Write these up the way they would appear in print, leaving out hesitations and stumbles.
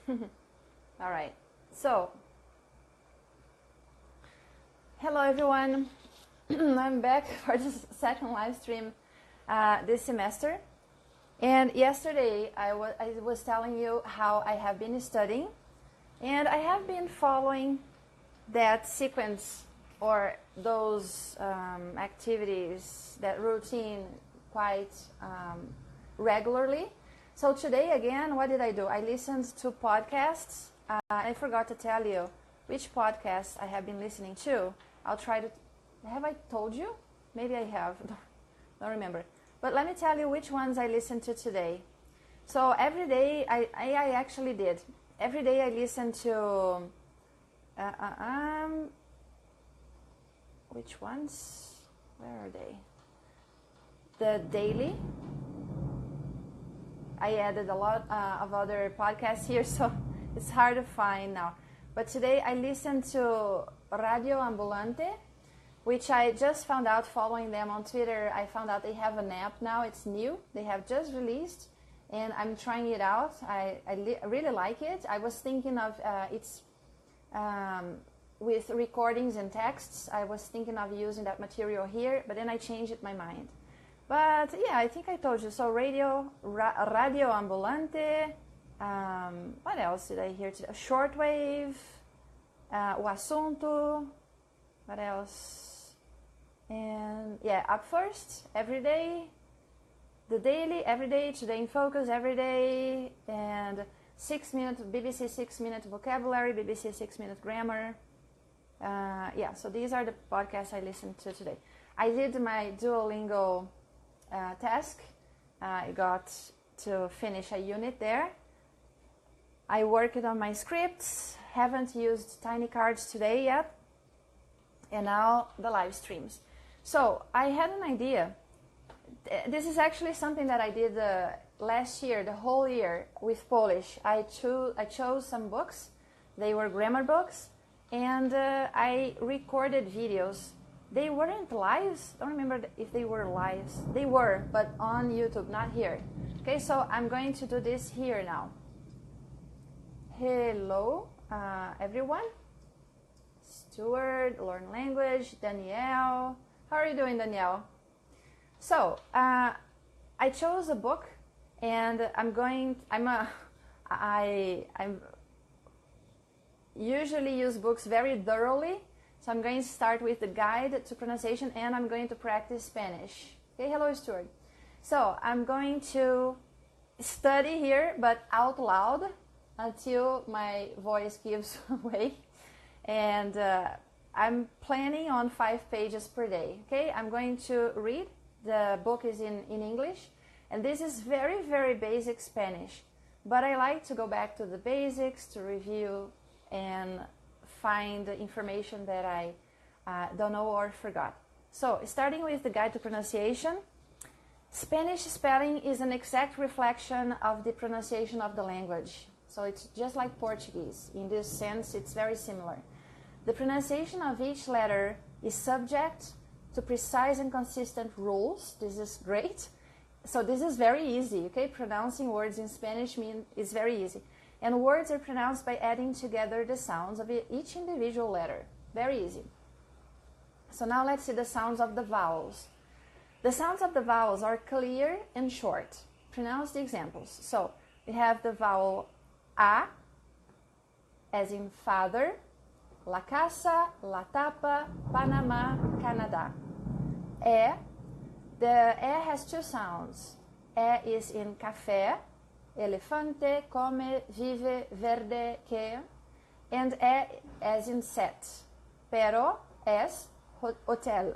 All right. So, hello everyone. I'm back for the second live stream this semester. And yesterday I was telling you how I have been studying, and I have been following that sequence or those activities, that routine quite regularly. So today again, what did I do? I listened to podcasts. I forgot to tell you which podcast I have been listening to. I'll try to... Have I told you? Maybe I have. Don't remember. But let me tell you which ones I listened to today. So every day, I actually did. Every day I listen to... which ones? Where are they? The daily. I added a lot of other podcasts here, so it's hard to find now. But today I listened to Radio Ambulante, which I just found out following them on Twitter. I found out they have an app now. It's new. They have just released, and I'm trying it out. I really like it. I was thinking of it's with recordings and texts. I was thinking of using that material here, but then I changed my mind. But yeah, I think I told you. So Radio Ambulante. What else did I hear today? Shortwave. O Assunto. What else? And yeah, Up First every day. The Daily every day. Today in Focus every day. And 6 minute BBC 6 minute vocabulary. BBC 6 minute grammar. Yeah, so these are the podcasts I listened to today. I did my Duolingo task. I got to finish a unit there. I worked on my scripts, haven't used tiny cards today yet, and now the live streams. So I had an idea. This is actually something that I did last year, the whole year with Polish. I chose some books. They were grammar books, and I recorded videos. They weren't lives. Don't remember if they were lives. They were, but on YouTube, not here. Okay, so I'm going to do this here now. Hello, everyone. Stuart, Learn Language, Danielle. How are you doing, Danielle? So, I chose a book, and I usually use books very thoroughly. So I'm going to start with the guide to pronunciation, and I'm going to practice Spanish. Okay, hello, Stuart. So I'm going to study here, but out loud until my voice gives way. And I'm planning on 5 pages per day. Okay, I'm going to read. The book is in English, and this is very, very basic Spanish. But I like to go back to the basics, to review and find the information that I don't know or forgot. So, starting with the guide to pronunciation, Spanish spelling is an exact reflection of the pronunciation of the language. So it's just like Portuguese. In this sense, it's very similar. The pronunciation of each letter is subject to precise and consistent rules. This is great. So this is very easy, okay? Pronouncing words in Spanish is very easy. And words are pronounced by adding together the sounds of each individual letter. Very easy. So now let's see the sounds of the vowels. The sounds of the vowels are clear and short. Pronounce the examples. So we have the vowel A, as in father, la casa, la tapa, Panama, Canada. E, the E has two sounds. E is in café, elefante, come, vive, verde, que, and E as in set, pero, es, hotel,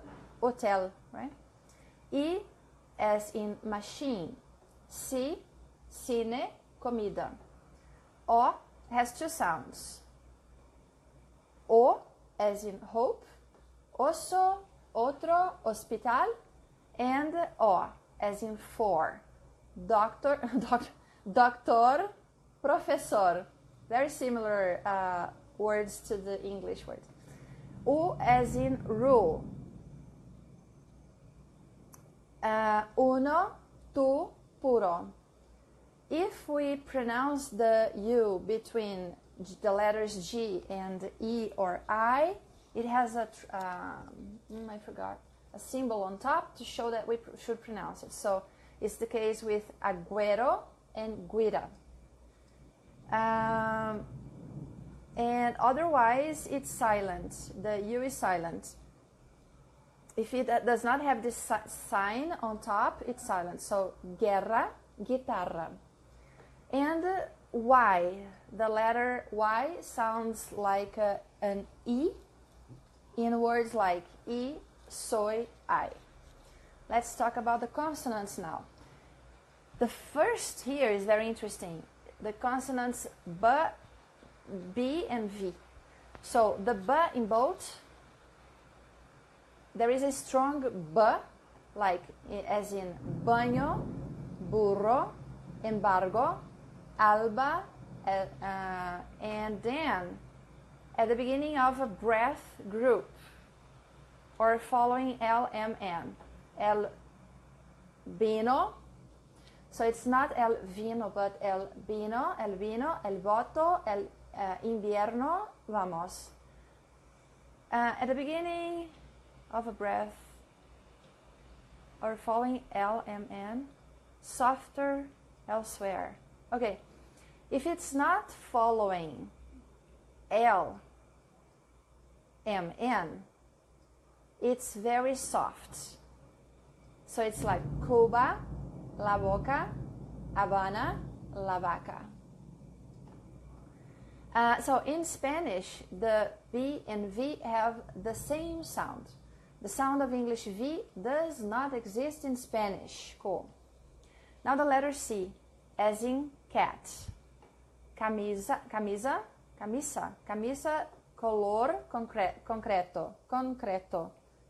right? E as in machine, si, cine, comida. O has two sounds. O as in hope, oso, otro, hospital, and O as in for, doctor, professor. Very similar words to the English words. U as in rule. Uno, tu, puro. if we pronounce the U between the letters G and E or I, it has a, I forgot, a symbol on top to show that we should pronounce it. So it's the case with agüero and guira. And otherwise, it's silent. The U is silent. If it does not have this sign on top, it's silent. So, guerra, guitarra. And Y, the letter Y sounds like an E in words like y, soy, I. Let's talk about the consonants now. The first here is very interesting. The consonants B, B, and V. So the B in both, there is a strong B, like as in baño, burro, embargo, alba, and then at the beginning of a breath group or following LMN, el vino. So it's not el vino, but el vino, el voto, el invierno, vamos. At the beginning of a breath or following LMN, softer elsewhere. Okay, if it's not following LMN, it's very soft. So it's like Cuba, la boca, Habana, la vaca. So in Spanish, the B and V have the same sound. The sound of English V does not exist in Spanish. Cool. Now the letter C, as in cat. Camisa, color concreto.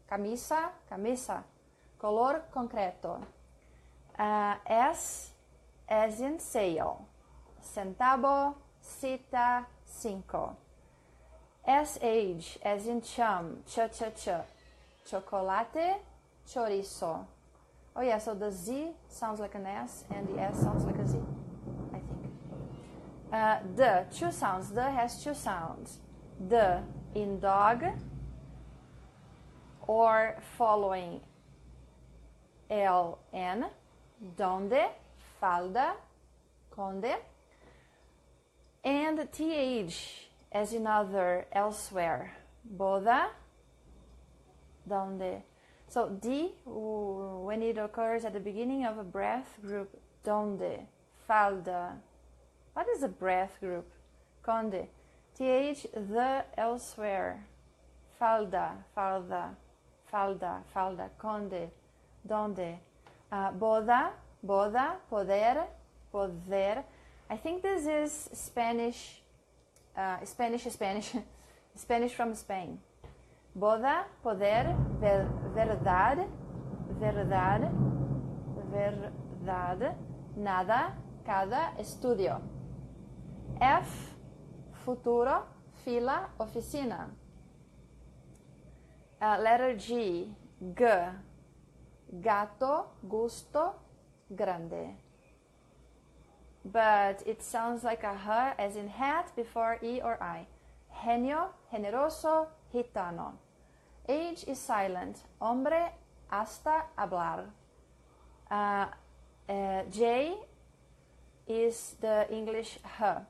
Camisa, color concreto. S, as in sail. Centavo, cita, cinco. SH, as in chum, ch. Chocolate, chorizo. Oh yeah, so the Z sounds like an S and the S sounds like a Z, I think. The, two sounds. The has two sounds. The in dog or following LN, donde, falda, conde. And TH as in other, elsewhere. Boda, donde. So D, when it occurs at the beginning of a breath group, donde, falda. What is a breath group? Conde. TH, the, elsewhere. Falda, conde, donde. Boda, poder. I think this is Spanish from Spain. Boda, poder, verdad, nada, cada, estudio. F, futuro, fila, oficina. Letter G, gato, gusto, grande. But it sounds like a H as in hat before E or I. Genio, generoso, gitano. H is silent. Hombre, hasta hablar. J is the English H.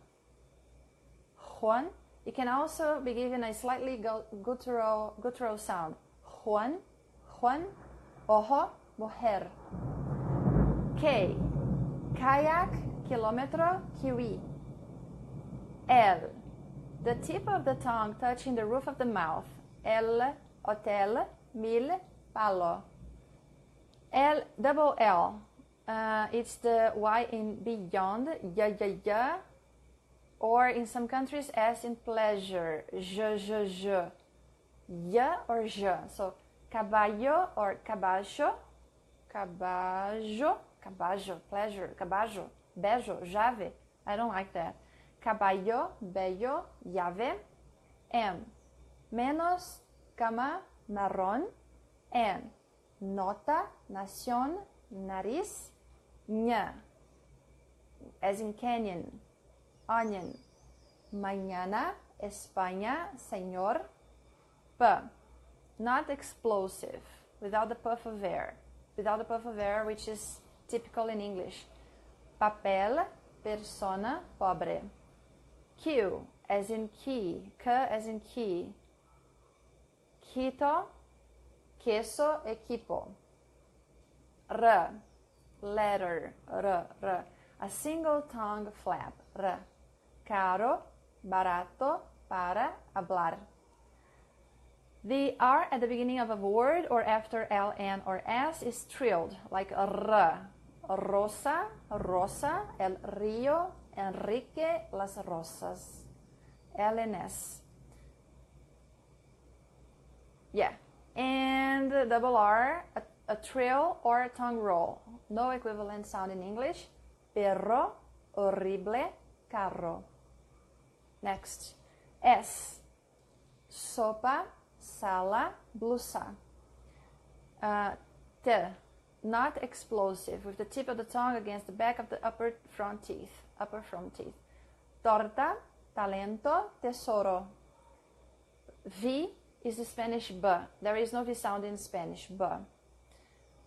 Juan. It can also be given a slightly guttural sound. Juan, ojo, mujer. K, kayak, kilometro, kiwi. L, the tip of the tongue touching the roof of the mouth. El, hotel, mil, palo. L, double L. It's the Y in beyond, ya. Or in some countries, S in pleasure, je. Ya or je. So, caballo or caballo, pleasure, caballo, beijo, llave. I don't like that. Caballo, bello, llave. M, menos, cama, marrón. N, nota, nación, nariz. Ñ, as in canyon, onion. Mañana, España, señor. P, not explosive, without the puff of air. Without the puff of air, which is typical in English. Papel, persona, pobre. Q, as in key, K as in key. Quito, queso, equipo. R, letter, R. A single tongue flap, R. Caro, barato, para hablar. The R at the beginning of a word or after L, N, or S is trilled, like R. Rosa, rosa, el río, Enrique, las rosas. L and S. Yeah. And double R, a trill or a tongue roll. No equivalent sound in English. Perro, horrible, carro. Next. S. Sopa, sala, blusa. T. Not explosive, with the tip of the tongue against the back of the upper front teeth. Torta, talento, tesoro. V is the Spanish B. There is no V sound in Spanish, B.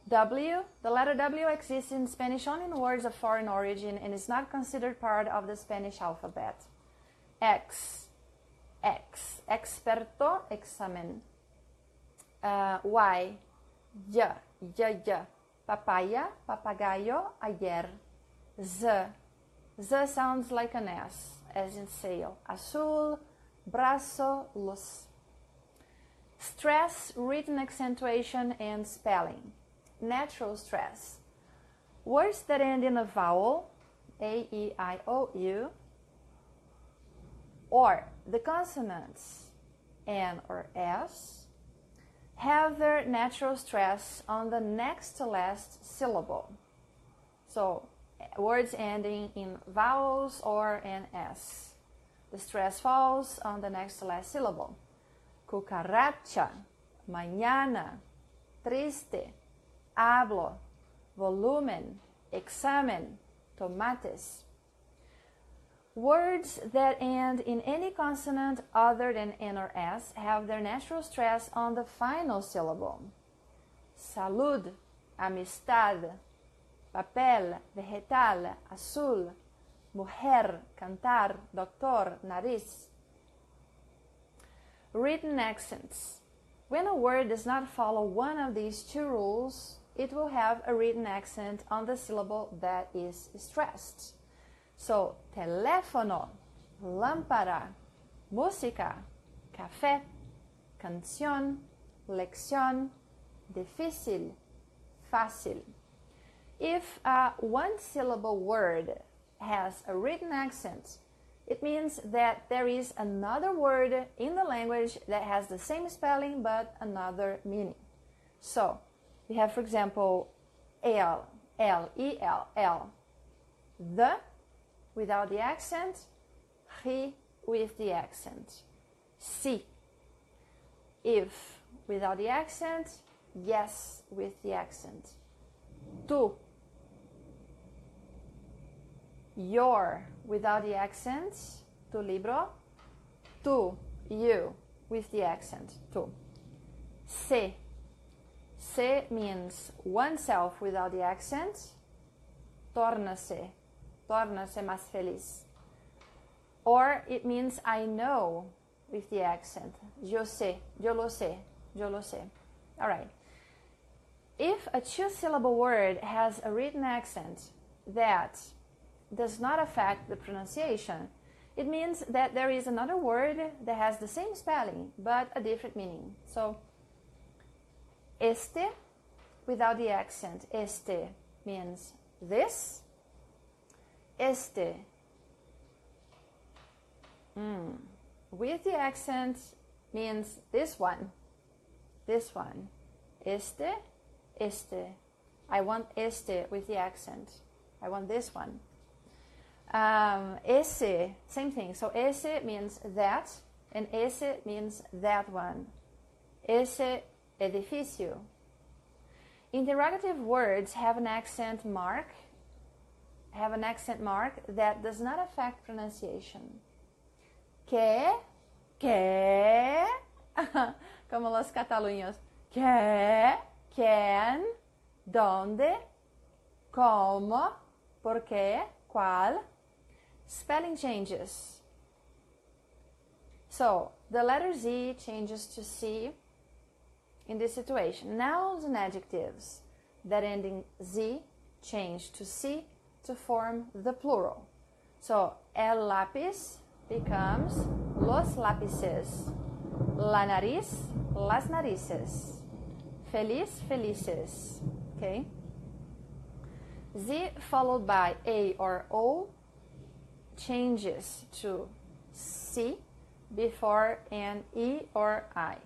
W, the letter W exists in Spanish only in words of foreign origin and is not considered part of the Spanish alphabet. X, experto, examen. Y, ya, papaya, papagayo, ayer. Z sounds like an S, as in sail. Azul, brazo, luz. Stress, written accentuation, and spelling. Natural stress. Words that end in a vowel, A, E, I, O, U, or the consonants N or S, have their natural stress on the next to last syllable. So, words ending in vowels or in S. The stress falls on the next to last syllable. Cucaracha, mañana, triste, hablo, volumen, examen, tomates. Words that end in any consonant other than N or S have their natural stress on the final syllable. Salud, amistad, papel, vegetal, azul, mujer, cantar, doctor, nariz. Written accents. When a word does not follow one of these two rules, it will have a written accent on the syllable that is stressed. So, teléfono, lámpara, música, café, canción, lección, difícil, fácil. If a one-syllable word has a written accent, it means that there is another word in the language that has the same spelling but another meaning. So, we have, for example, el, L-E-L, L. The, without the accent, he, with the accent. Si. If, without the accent, yes, with the accent. Tu. Your, without the accent, tu libro. Tu, you, with the accent, tu. Se. Se means oneself without the accent. Torna-se más feliz. Or it means I know with the accent. Yo sé, yo lo sé, yo lo sé. All right. If a two-syllable word has a written accent that does not affect the pronunciation, it means that there is another word that has the same spelling but a different meaning. So, este, without the accent, este means this. Este. With the accent means this one. This one. Este, este. I want este with the accent. I want this one. Ese, same thing. So ese means that, and ese means that one. Ese edificio. Interrogative words have an accent mark have an accent mark that does not affect pronunciation. Que, como los cataluños. Que, quién, dónde, cómo, por qué, cuál. Spelling changes. So, the letter Z changes to C in this situation. Nouns and adjectives that end in Z change to C to form the plural. So, el lápiz becomes los lápices. La nariz, las narices. Feliz, felices. Okay? Z followed by A or O changes to C before an E or I.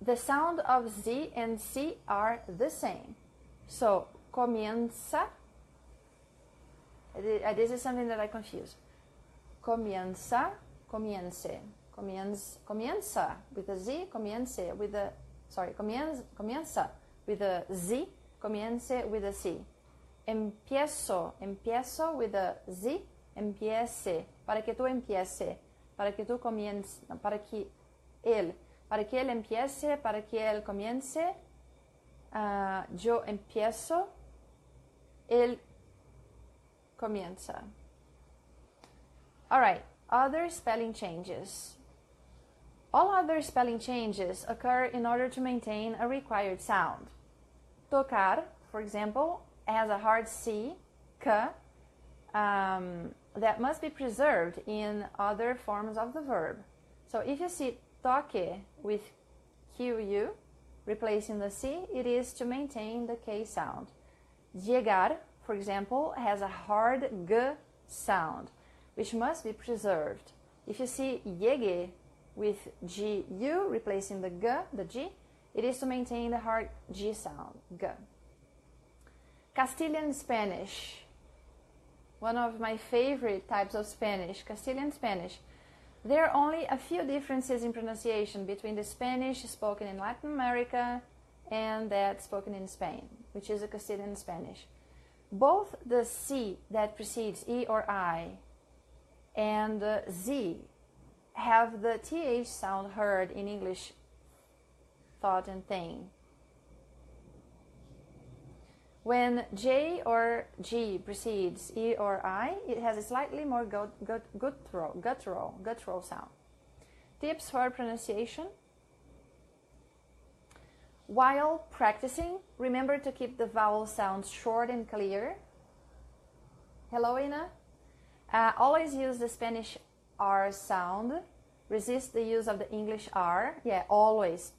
The sound of Z and C are the same. So, comienza. This is something that I confuse. Comienza, comience. Comienza with a Z, comience with a, comienza with a Z, comience with a C. Empiezo with a Z, empiece, para que tú empiece, para que tú comiences, para que él empiece, para que él comience, yo empiezo, él comienza. All right, other spelling changes. All other spelling changes occur in order to maintain a required sound. Tocar, for example, has a hard C, K, that must be preserved in other forms of the verb. So if you see toque with QU replacing the C, it is to maintain the K sound. Llegar, for example, has a hard G sound, which must be preserved. If you see llegue with GU replacing the G, it is to maintain the hard G sound, G. Castilian Spanish, one of my favorite types of Spanish, Castilian Spanish. There are only a few differences in pronunciation between the Spanish spoken in Latin America and that spoken in Spain, which is a Castilian Spanish. Both the C that precedes E or I and the Z have the TH sound heard in English thought and thing. When J or G precedes E or I, it has a slightly more guttural sound. Tips for pronunciation. While practicing, remember to keep the vowel sounds short and clear. Hello, Ina. Always use the Spanish R sound. Resist the use of the English R. Yeah, always.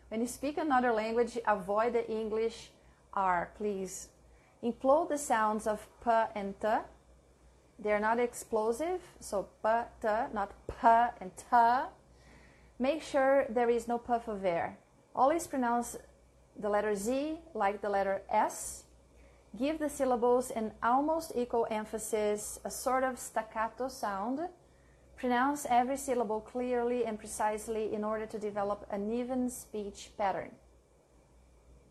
When you speak another language, avoid the English R, please. Implode the sounds of P and T. They're not explosive, so P, T, not P and T. Make sure there is no puff of air. Always pronounce the letter Z like the letter S. Give the syllables an almost equal emphasis, a sort of staccato sound. Pronounce every syllable clearly and precisely in order to develop an even speech pattern.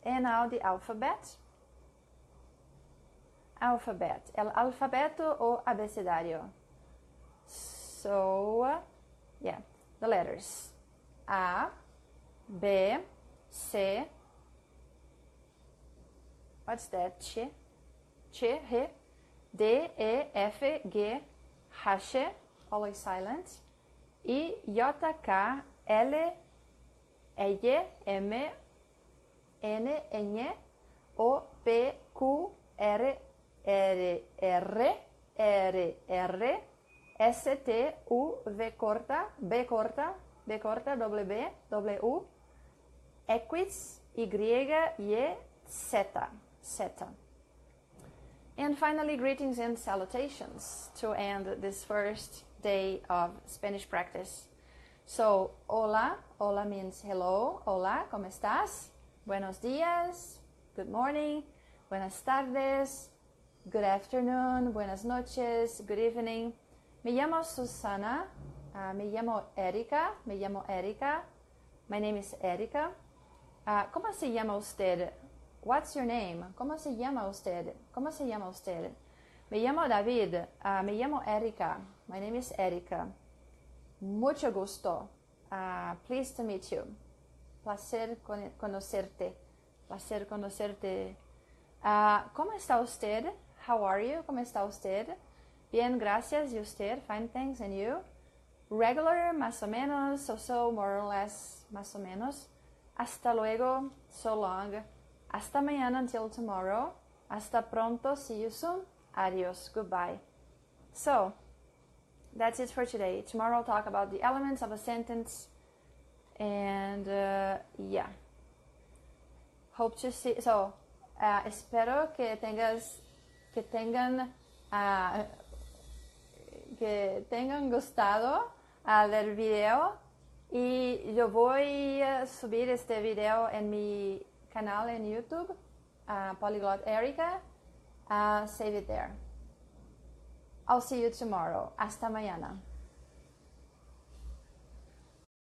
And now the alphabet. Alphabet. El alfabeto o abecedario. So, yeah, the letters. A, B, C. What's that? Ch, H, D, E, F, G, H, always silent. I, J, K, L, E, M, N, Ñ, O, P, Q, R, R, S, T, U, V corta, B corta, W, W, Equis, Y, Z. And finally, greetings and salutations to end this first day of Spanish practice. So, hola, hola means hello, hola, ¿cómo estás? Buenos días, good morning, buenas tardes, good afternoon, buenas noches, good evening. Me llamo Susana, me llamo Erika, my name is Erika. ¿Cómo se llama usted? What's your name? ¿Cómo se llama usted? ¿Cómo se llama usted? Me llamo David. Me llamo Erika. My name is Erika. Mucho gusto. Pleased to meet you. Placer conocerte. Placer conocerte. ¿Cómo está usted? How are you? ¿Cómo está usted? Bien, gracias. ¿Y usted? Fine, thanks. And you? Regular, más o menos. So, more or less, más o menos. Hasta luego. So long. Hasta mañana, until tomorrow. Hasta pronto. See you soon. Adios. Goodbye. So, that's it for today. Tomorrow I'll talk about the elements of a sentence. And, yeah. Hope to see... So, espero que tengan gustado del video. Y yo voy a subir este video en mi canal en YouTube, Polyglot Erica. Save it there. I'll see you tomorrow. Hasta mañana.